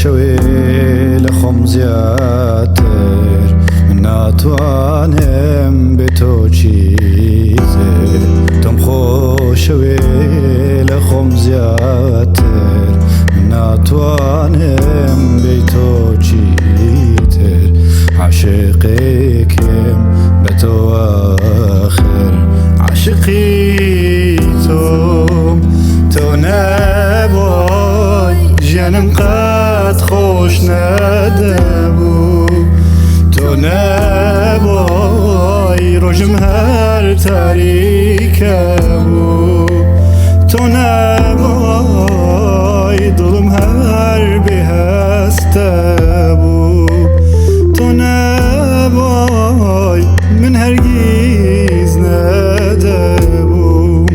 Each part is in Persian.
شوي لخم زياتر ناتوانم بتو چیزه تم خوشوي لخم زياتر ناتوانم بتو چیتر عاشقكم بتو آخر عاشقي تو نبای جنم قد خوش ندبو تو نبای روشم هر تاریکه بو تو نبای دلم هر بهسته بو تو نبای من هرگیز ندبو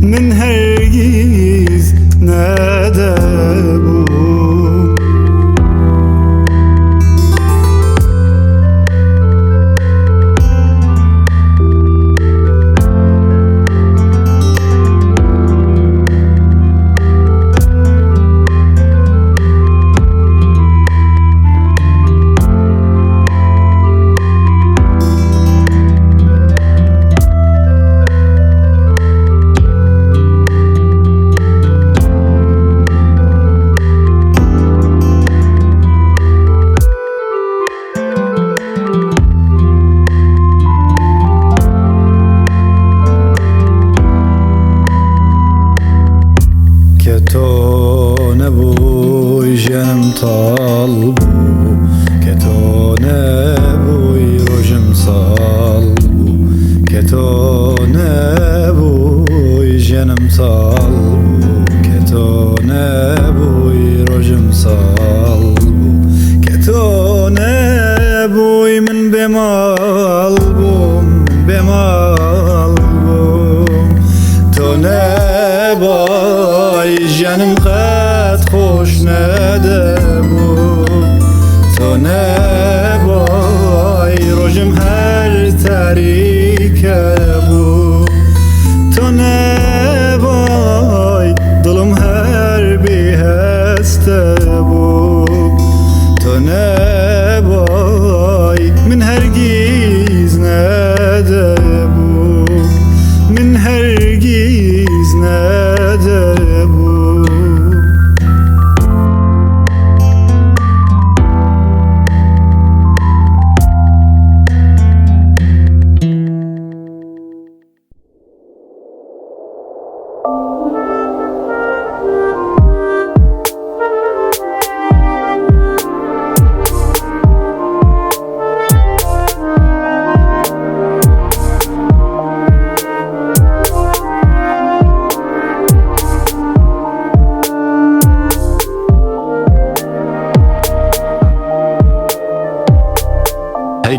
من هرگیز ندبو تو نبوی جنم طالبو که تو نبوی روشم صالبو که تو نبوی جنم طالبو که تو نبوی روشم صالبو که تو نبوی من بمال بوم بمال بوم تو نبوی جنم قد خوش ندبو تو نبای روشم هر تاریکه بو تو نبای دلم هر بهسته بو تو نبای من هرگیز ندبو من هرگیز ندبو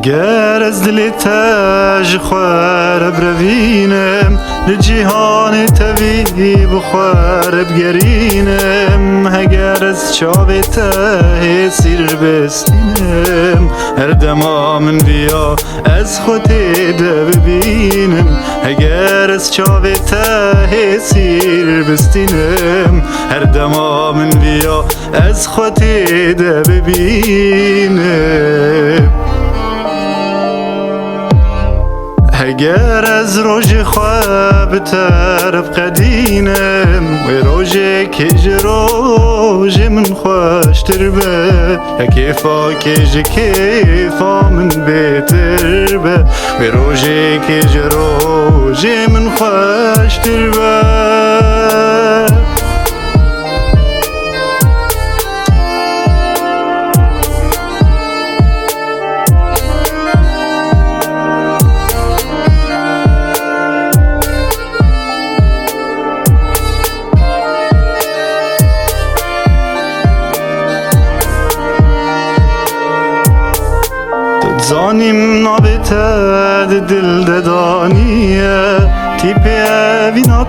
اگر از دل تاج خوار بروینم لجیهان توی بخوار بگرینم اگر از چاو ته سیر بستینم هر دما من بیا از خود ده ببینم اگر از چاو ته سیر بستینم هر دما من بیا از خود ده ببینم اگر از روژ خواب طرف قدینم و روژ کج روژ من خوشتر به کیفا کج کیفا من بهتر به و روژ کج روژ من خوشتر به زانیم نابتد دل ددانیه تیپی وینا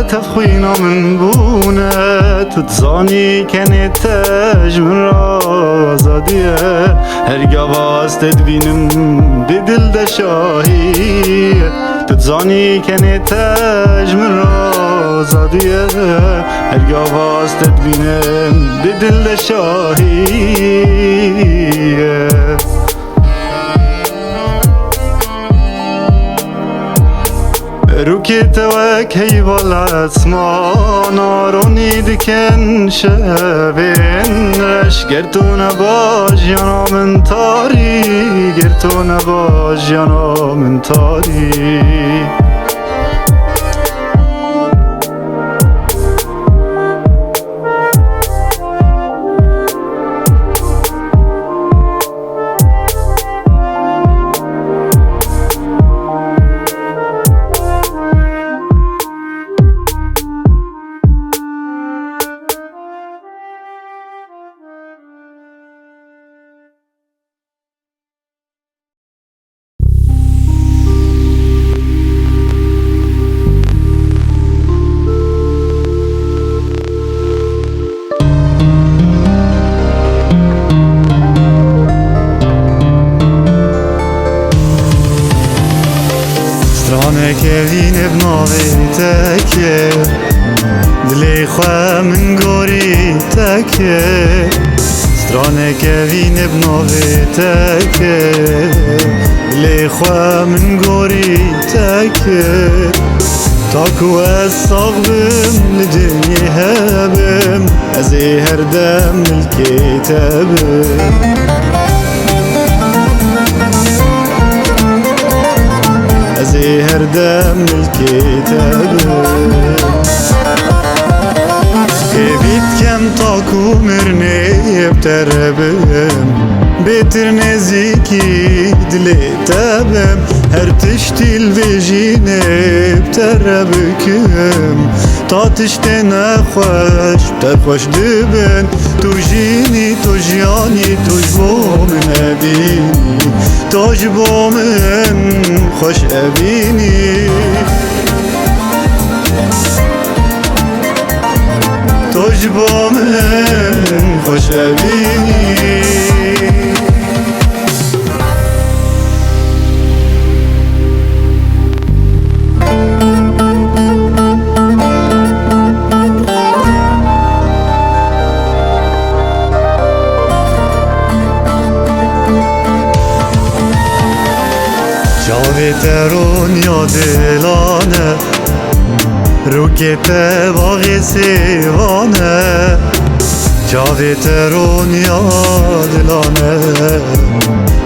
تفخوینا من بونه تو زانی کنی تج من را آزادیه هرگاه واستد بینم دی دل دشاهیه تو زانی کنی تج من را آزادیه هرگاه واسطت بینم دی دل شاهیه روکی توک هیوال اسمان آرونی دکن شبین رش گر تو نباش یانا من تاری گر تو نباش یانا من تاری Strane ke vine b'nove teke Dili khwa min gori teke Strane ke vine b'nove teke Dili khwa min gori teke Taku ez sagbim l'dinyi hebim Ezi her dem l'kitabim ازی هر دم الكتاب بیت کم تاکو مرنی بتربم بیتر نزیکی دلی تبم هر تشتیل ویجینه بتربکم تا تشتی نخوش بتخوش دبن تو جینی تو جیانی تو جبو من ابینی تو جبو من خوش ابینی تو جبو من خوش ابینی ترون یا دلانه رو که باغی سیوانه جاوی ترون یا دلانه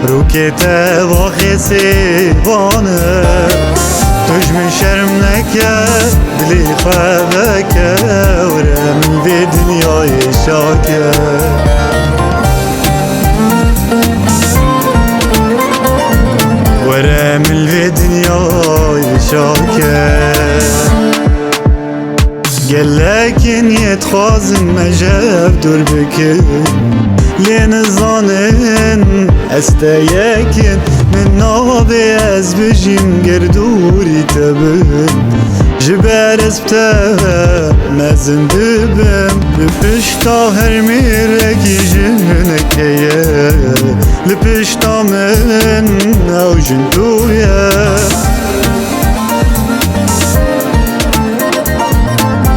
رو که باغی سیوانه توش من شرم نکرد دلی خوابه که ورم به دنیای شاکه ورم الدنيا يشاكر قالكن يتخازن مجاب دور بكن لين الظانن استياكن من نابي از بجيم قردوري تبن جبال اسبتها مازن دبم لبشتا هرميركي جنكيا لبشتا من او جنتويا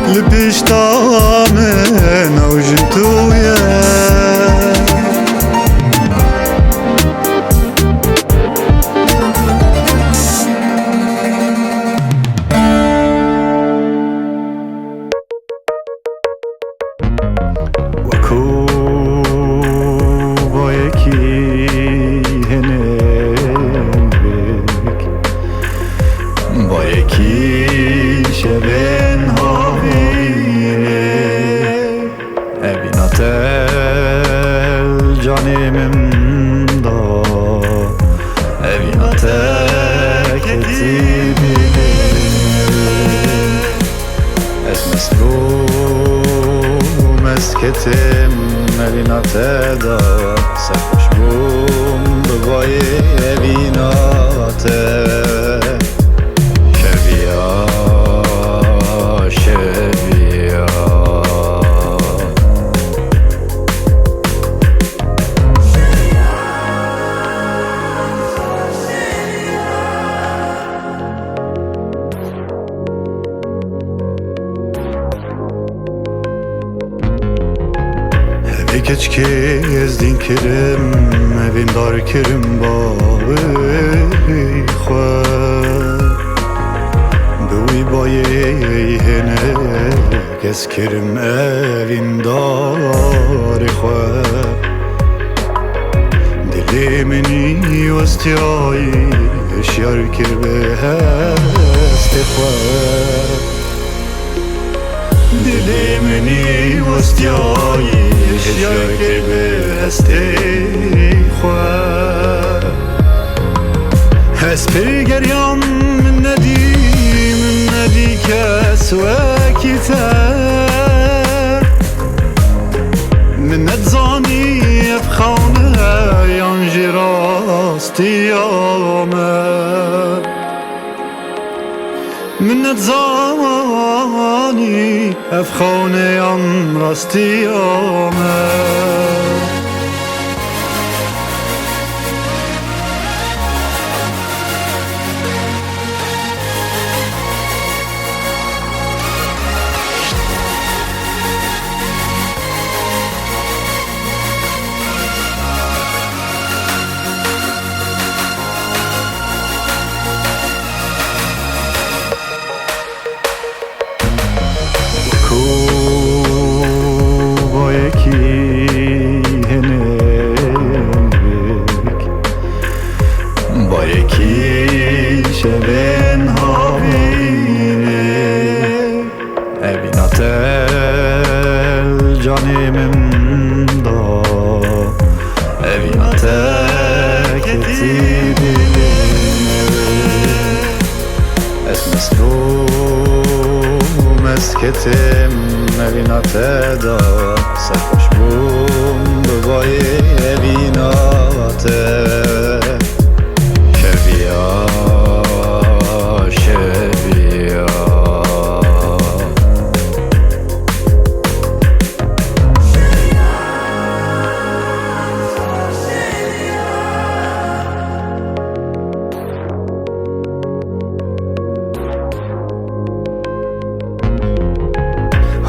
لبشتا من او جنتويا با یکی شبن هاویه ابینات جانیم دا ابینات کتی بیده اسمسلوم اسکتم ابینات دا سرخوش بوم ببای ابینات keç kezdin kirim evin dar kirim bavi xwe Bûî bayê hene kes kirim evin darê xwe Dilê minî westiyayî hişyar kir bi hestê xwe Dilê minî westiyayî hişyar kir bi hestê xwe Ez pê geryan min nedî kes wekî te Min nedzanî ev xewne yan jî rastiya me Min nedzanî ev xewne yan rastiya me با یکی شبن هاوینه evînat el canê min da evînat ketî dilê Ez mislûm ez ketim evînat da Serxweş bûm bi bayê evînat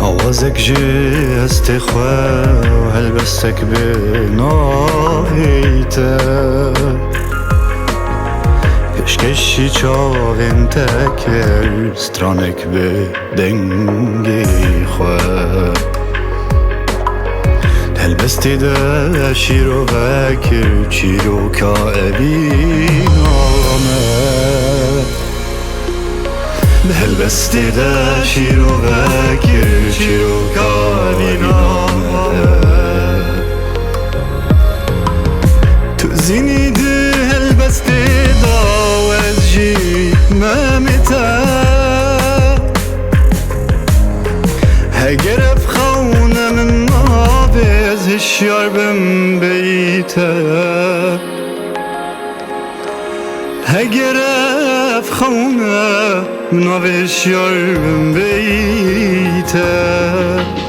Awazek ji hestê xwe helbestek bi navê te Pêşkeşî çavên te kir stranek bi dengê xwe Helbestê de şîrovek çîroka evîna me Helbestê de şîrovek çîroka evîna me Tu zînî di helbestê da ez jî memê te Heger ev xewne min nabe ez hişyar bim beyî te Heger ev xewne min nabe hişyar bim beyî te